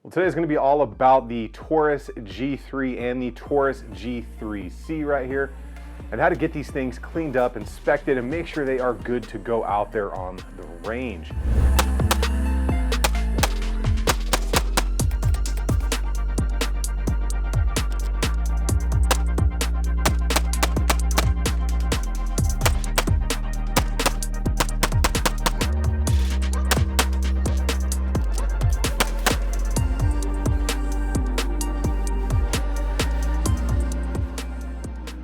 Well, today's going to be all about the Taurus G3 and the Taurus G3C right here, and how to get these things cleaned up, inspected, and make sure they are good to go out there on the range.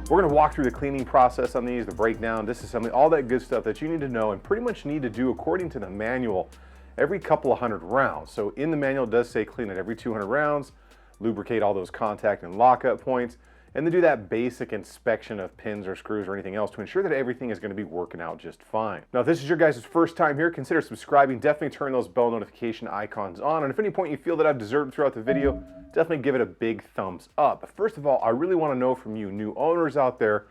We're going to walk through the cleaning process on these, the breakdown, disassembly, all that good stuff that you need to know and pretty much need to do according to the manual every couple of hundred rounds. So in the manual it does say clean it every 200 rounds, lubricate all those contact and lockup points, and then do that basic inspection of pins or screws or anything else to ensure that everything is going to be working out just fine. Now, if this is your guys' first time here, consider subscribing. Definitely turn those bell notification icons on. And if at any point you feel that I've deserved throughout the video, definitely give it a big thumbs up. But first of all, I really want to know from you new owners out there,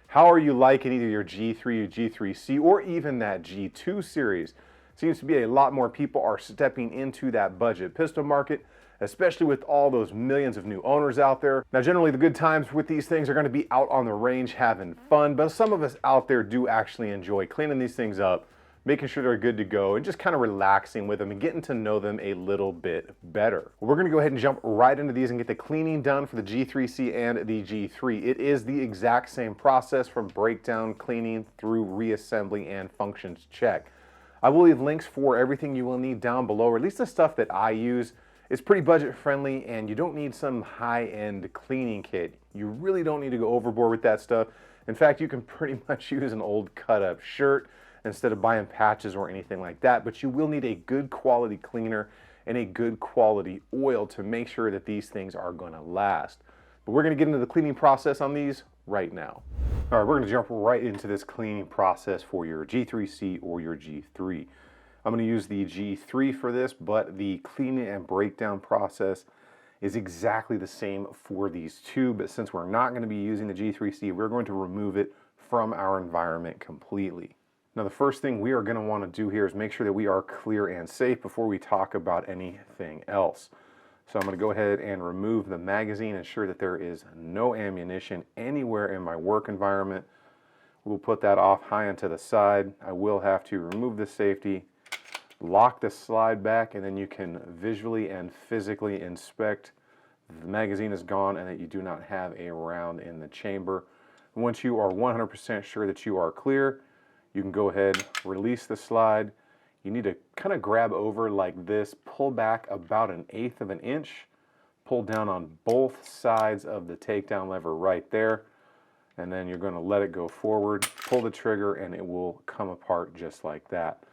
how are you liking either your G3 or G3C or even that G2 series? Seems to be a lot more people are stepping into that budget pistol market, especially with all those millions of new owners out there. Now, generally the good times with these things are going to be out on the range having fun, but some of us out there do actually enjoy cleaning these things up, making sure they're good to go, and just kind of relaxing with them and getting to know them a little bit better. We're going to go ahead and jump right into these and get the cleaning done for the G3C and the G3. It is the exact same process from breakdown, cleaning, through reassembly and functions check. I will leave links for everything you will need down below, or at least the stuff that I use. It's pretty budget friendly, and you don't need some high-end cleaning kit. You really don't need to go overboard with that stuff. In fact, you can pretty much use an old cut-up shirt instead of buying patches or anything like that, but you will need a good quality cleaner and a good quality oil to make sure that these things are going to last. But we're going to get into the cleaning process on these right now. All right, we're going to jump right into this cleaning process for your G3C or your G3. I'm going to use the G3 for this, but the cleaning and breakdown process is exactly the same for these two. But since we're not going to be using the G3C, we're going to remove it from our environment completely. Now, the first thing we are going to want to do here is make sure that we are clear and safe before we talk about anything else. So I'm going to go ahead and remove the magazine, ensure that there is no ammunition anywhere in my work environment. We'll put that off high and to the side. I will have to remove the safety, lock the slide back, and then you can visually and physically inspect that the magazine is gone and that you do not have a round in the chamber. Once you are 100% sure that you are clear, you can go ahead, release the slide. You need to kind of grab over like this, pull back about 1/8 of an inch, pull down on both sides of the takedown lever right there, and then you're going to let it go forward, pull the trigger, and it will come apart just like that.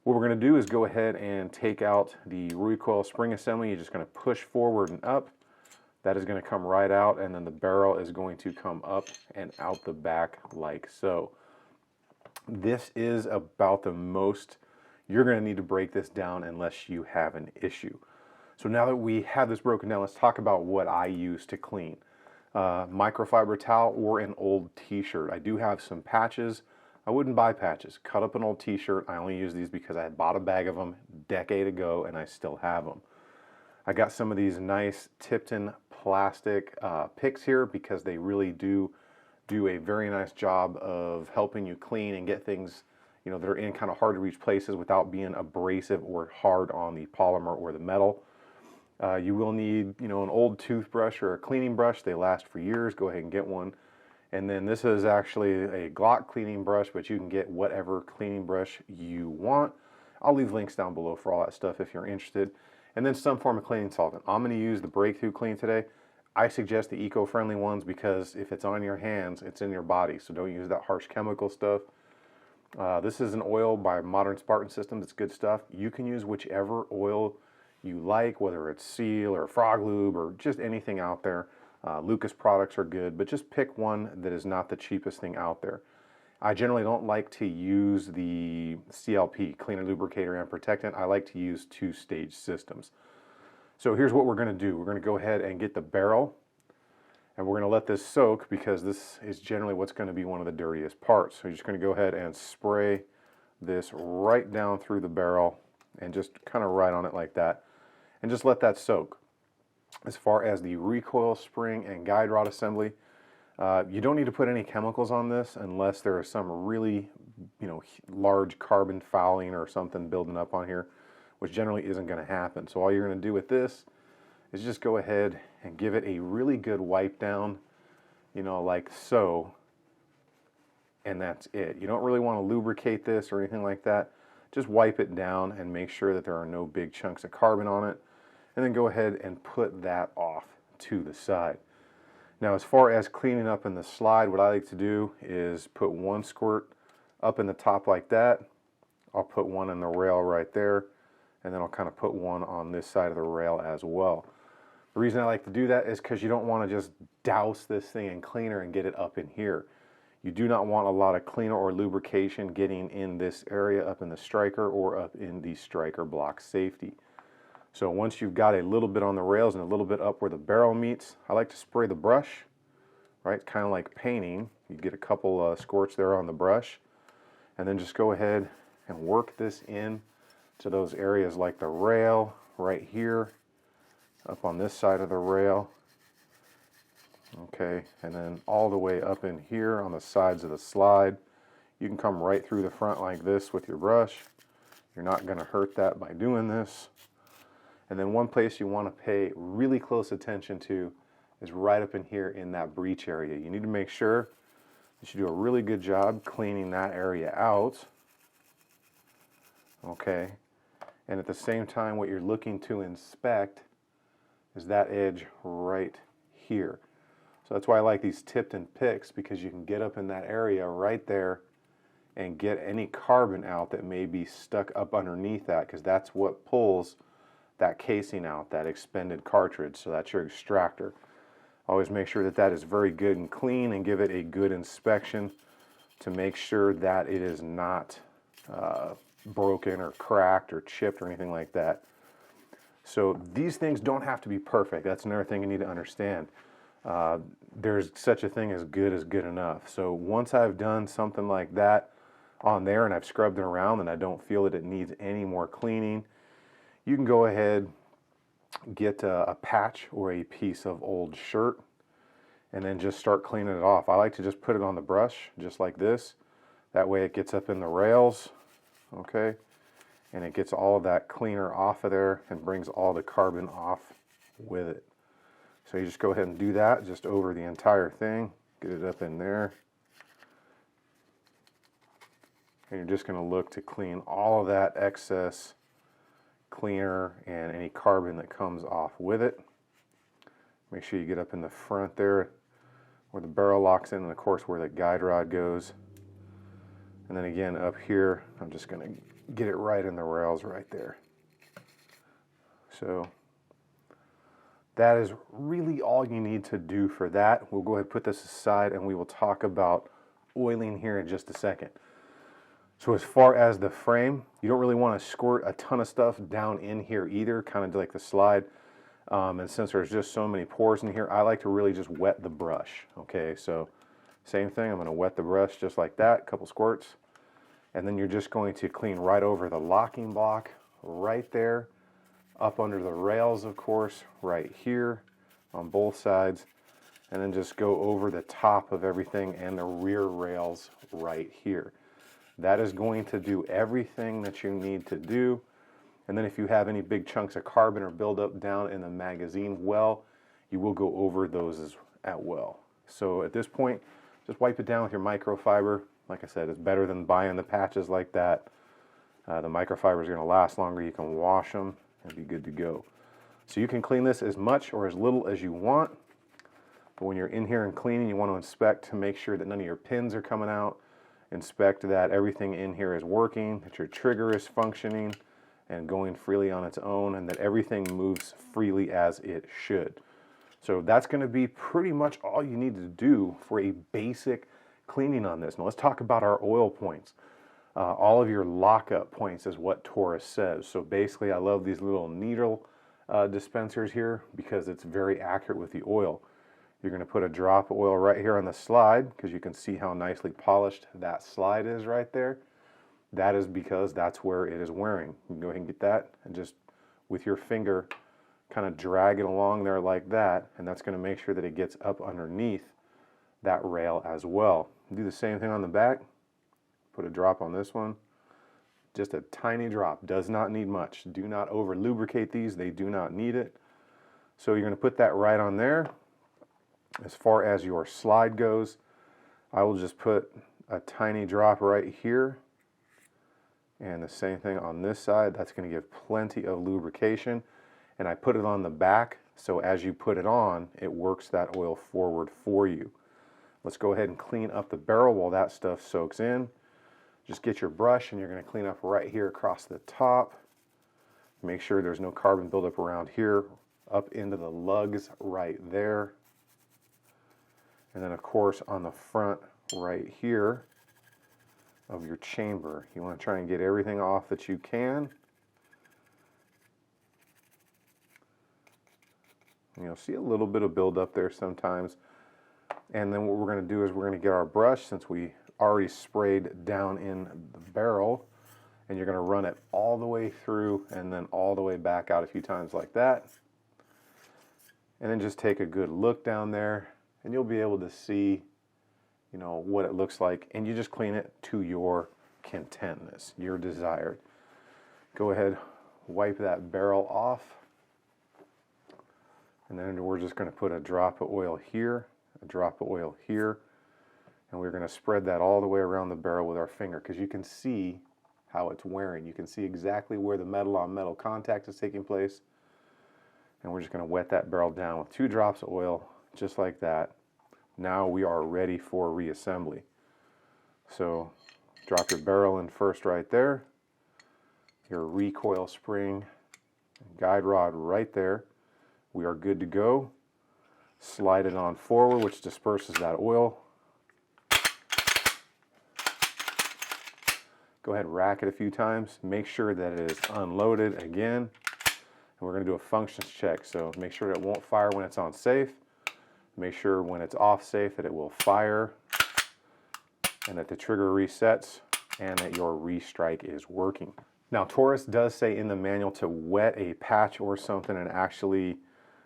What we're going to do is go ahead and take out the recoil spring assembly. You're just going to push forward and up. That is going to come right out, and then the barrel is going to come up and out the back like so. This is about the most you're going to need to break this down unless you have an issue. So now that we have this broken down, let's talk about what I use to clean. Microfiber towel or an old t-shirt. I do have some patches. I wouldn't buy patches. Cut up an old t-shirt. I only use these because I had bought a bag of them a decade ago and I still have them. I got some of these nice Tipton plastic picks here because they really do a very nice job of helping you clean and get things, you know, that are in kind of hard to reach places without being abrasive or hard on the polymer or the metal. You will need, you know, an old toothbrush or a cleaning brush. They last for years. Go ahead and get one. And then this is actually a Glock cleaning brush, but you can get whatever cleaning brush you want. I'll leave links down below for all that stuff if you're interested. And then some form of cleaning solvent. I'm going to use the Breakthrough Clean today. I suggest the eco-friendly ones because if it's on your hands, it's in your body. So don't use that harsh chemical stuff. This is an oil by Modern Spartan Systems. It's good stuff. You can use whichever oil you like, whether it's Seal or Frog Lube or just anything out there. Lucas products are good, but just pick one that is not the cheapest thing out there. I generally don't like to use the CLP, Cleaner, Lubricator, and Protectant. I like to use two-stage systems. So here's what we're going to do. We're going to go ahead and get the barrel, and we're going to let this soak because this is generally what's going to be one of the dirtiest parts. So you're just going to go ahead and spray this right down through the barrel and just kind of right on it like that. and just let that soak. As far as the recoil spring and guide rod assembly, you don't need to put any chemicals on this unless there is some really, large carbon fouling or something building up on here, which generally isn't going to happen. So all you're going to do with this is just go ahead and give it a really good wipe down, like so, and that's it. You don't really want to lubricate this or anything like that. Just wipe it down and make sure that there are no big chunks of carbon on it, and then go ahead and put that off to the side. Now, as far as cleaning up in the slide, what I like to do is put one squirt up in the top like that. I'll put one in the rail right there, and then I'll kind of put one on this side of the rail as well. The reason I like to do that is because you don't want to just douse this thing in cleaner and get it up in here. You do not want a lot of cleaner or lubrication getting in this area up in the striker or up in the striker block safety. So once you've got a little bit on the rails and a little bit up where the barrel meets, I like to spray the brush, right? Kind of like painting. You get a couple squirts there on the brush, and then just go ahead and work this in to those areas like the rail right here, up on this side of the rail. Okay, and then all the way up in here on the sides of the slide. You can come right through the front like this with your brush. You're not going to hurt that by doing this. And then one place you want to pay really close attention to is right up in here in that breech area. You need to make sure that you do a really good job cleaning that area out. Okay, and at the same time, what you're looking to inspect is that edge right here. So that's why I like these tipped and picks, because you can get up in that area right there and get any carbon out that may be stuck up underneath that, because that's what pulls that casing out, that expended cartridge. So that's your extractor. Always make sure that that is very good and clean, and give it a good inspection to make sure that it is not broken or cracked or chipped or anything like that. So these things don't have to be perfect. That's another thing you need to understand. There's such a thing as good enough. So once I've done something like that on there and I've scrubbed it around and I don't feel that it needs any more cleaning, you can go ahead, get a patch or a piece of old shirt, and then just start cleaning it off. I like to just put it on the brush just like this. That way it gets up in the rails, okay? And it gets all of that cleaner off of there and brings all the carbon off with it. So you just go ahead and do that just over the entire thing. Get it up in there. And you're just going to look to clean all of that excess cleaner and any carbon that comes off with it. Make sure you get up in the front there where the barrel locks in, and of course where the guide rod goes. And then again up here, I'm just going to get it right in the rails right there. So that is really all you need to do for that. We'll go ahead and put this aside, and we will talk about oiling here in just a second. So as far as the frame, you don't really want to squirt a ton of stuff down in here either, kind of like the slide. And since there's just so many pores in here, I like to really just wet the brush. Okay, so same thing, I'm going to wet the brush just like that, a couple squirts. And then you're just going to clean right over the locking block right there, up under the rails, of course, right here on both sides. And then just go over the top of everything and the rear rails right here. That is going to do everything that you need to do. And then if you have any big chunks of carbon or buildup down in the magazine well, you will go over those as well. So at this point, just wipe it down with your microfiber. Like I said, it's better than buying the patches like that. The microfiber is going to last longer. You can wash them and be good to go. So you can clean this as much or as little as you want. But when you're in here and cleaning, you want to inspect to make sure that none of your pins are coming out. Inspect that everything in here is working, that your trigger is functioning and going freely on its own, and that everything moves freely as it should. So that's going to be pretty much all you need to do for a basic cleaning on this. Now let's talk about our oil points. All of your lockup points is what Taurus says. So basically, I love these little needle dispensers here because it's very accurate with the oil. You're going to put a drop of oil right here on the slide because you can see how nicely polished that slide is right there. That is because that's where it is wearing. You can go ahead and get that and just with your finger kind of drag it along there like that, and that's going to make sure that it gets up underneath that rail as well. Do the same thing on the back. Put a drop on this one. Just a tiny drop, does not need much. Do not over lubricate these, they do not need it. So you're going to put that right on there. As far as your slide goes, I will just put a tiny drop right here. And the same thing on this side. That's going to give plenty of lubrication. And I put it on the back, so as you put it on, it works that oil forward for you. Let's go ahead and clean up the barrel while that stuff soaks in. Just get your brush and you're going to clean up right here across the top. Make sure there's no carbon buildup around here, up into the lugs right there. And then of course on the front right here of your chamber, you want to try and get everything off that you can. And you'll see a little bit of buildup there sometimes. And then what we're going to do is we're going to get our brush, since we already sprayed down in the barrel, and you're going to run it all the way through and then all the way back out a few times like that. And then just take a good look down there and you'll be able to see, you know, what it looks like, and you just clean it to your contentness, your desired. Go ahead, wipe that barrel off, and then we're just going to put a drop of oil here, a drop of oil here, and we're going to spread that all the way around the barrel with our finger, because you can see how it's wearing. You can see exactly where the metal on metal contact is taking place. And we're just going to wet that barrel down with 2 drops of oil, just like that. Now we are ready for reassembly. So drop your barrel in first right there, your recoil spring and guide rod right there. We are good to go. Slide it on forward, which disperses that oil. Go ahead and rack it a few times. Make sure that it is unloaded again. And we're going to do a functions check. So make sure that it won't fire when it's on safe. Make sure when it's off safe that it will fire, and that the trigger resets, and that your restrike is working. Now, Taurus does say in the manual to wet a patch or something and actually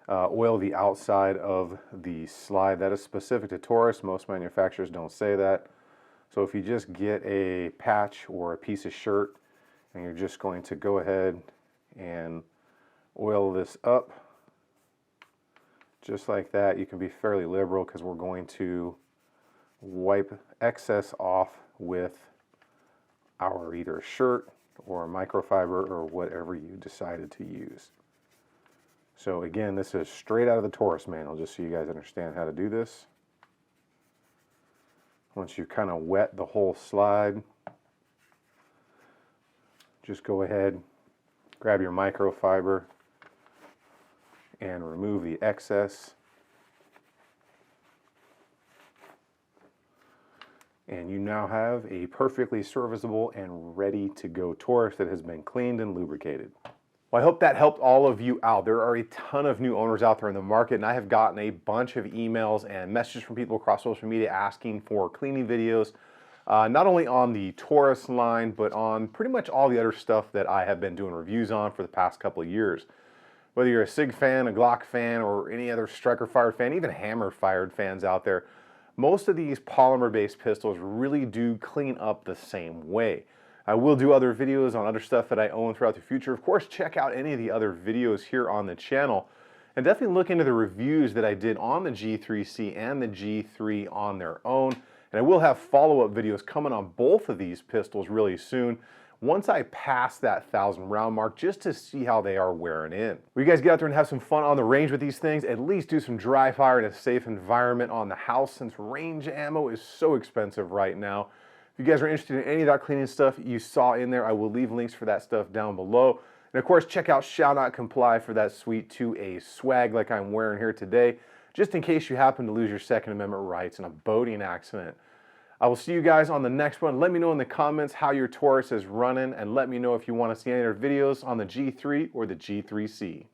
oil the outside of the slide. That is specific to Taurus. Most manufacturers don't say that. So if you just get a patch or a piece of shirt and you're just going to go ahead and oil this up just like that, you can be fairly liberal, because we're going to wipe excess off with our either shirt or microfiber or whatever you decided to use. So again, this is straight out of the Taurus manual, just so you guys understand how to do this. Once you kind of wet the whole slide, just go ahead, grab your microfiber and remove the excess. And you now have a perfectly serviceable and ready to go Taurus that has been cleaned and lubricated. Well, I hope that helped all of you out. There are a ton of new owners out there in the market, and I have gotten a bunch of emails and messages from people across social media asking for cleaning videos, not only on the Taurus line, but on pretty much all the other stuff that I have been doing reviews on for the past couple of years. Whether you're a SIG fan, a Glock fan, or any other striker-fired fan, even hammer-fired fans out there, most of these polymer-based pistols really do clean up the same way. I will do other videos on other stuff that I own throughout the future. Of course, check out any of the other videos here on the channel, and definitely look into the reviews that I did on the G3C and the G3 on their own. And I will have follow-up videos coming on both of these pistols really soon, once I pass that 1,000 round mark, just to see how they are wearing in. Will you guys get out there and have some fun on the range with these things? At least do some dry fire in a safe environment on the house, since range ammo is so expensive right now. If you guys are interested in any of that cleaning stuff you saw in there, I will leave links for that stuff down below. And of course, check out Shall Not Comply for that sweet 2A swag like I'm wearing here today, just in case you happen to lose your Second Amendment rights in a boating accident. I will see you guys on the next one. Let me know in the comments how your Taurus is running, and let me know if you want to see any other videos on the G3 or the G3C.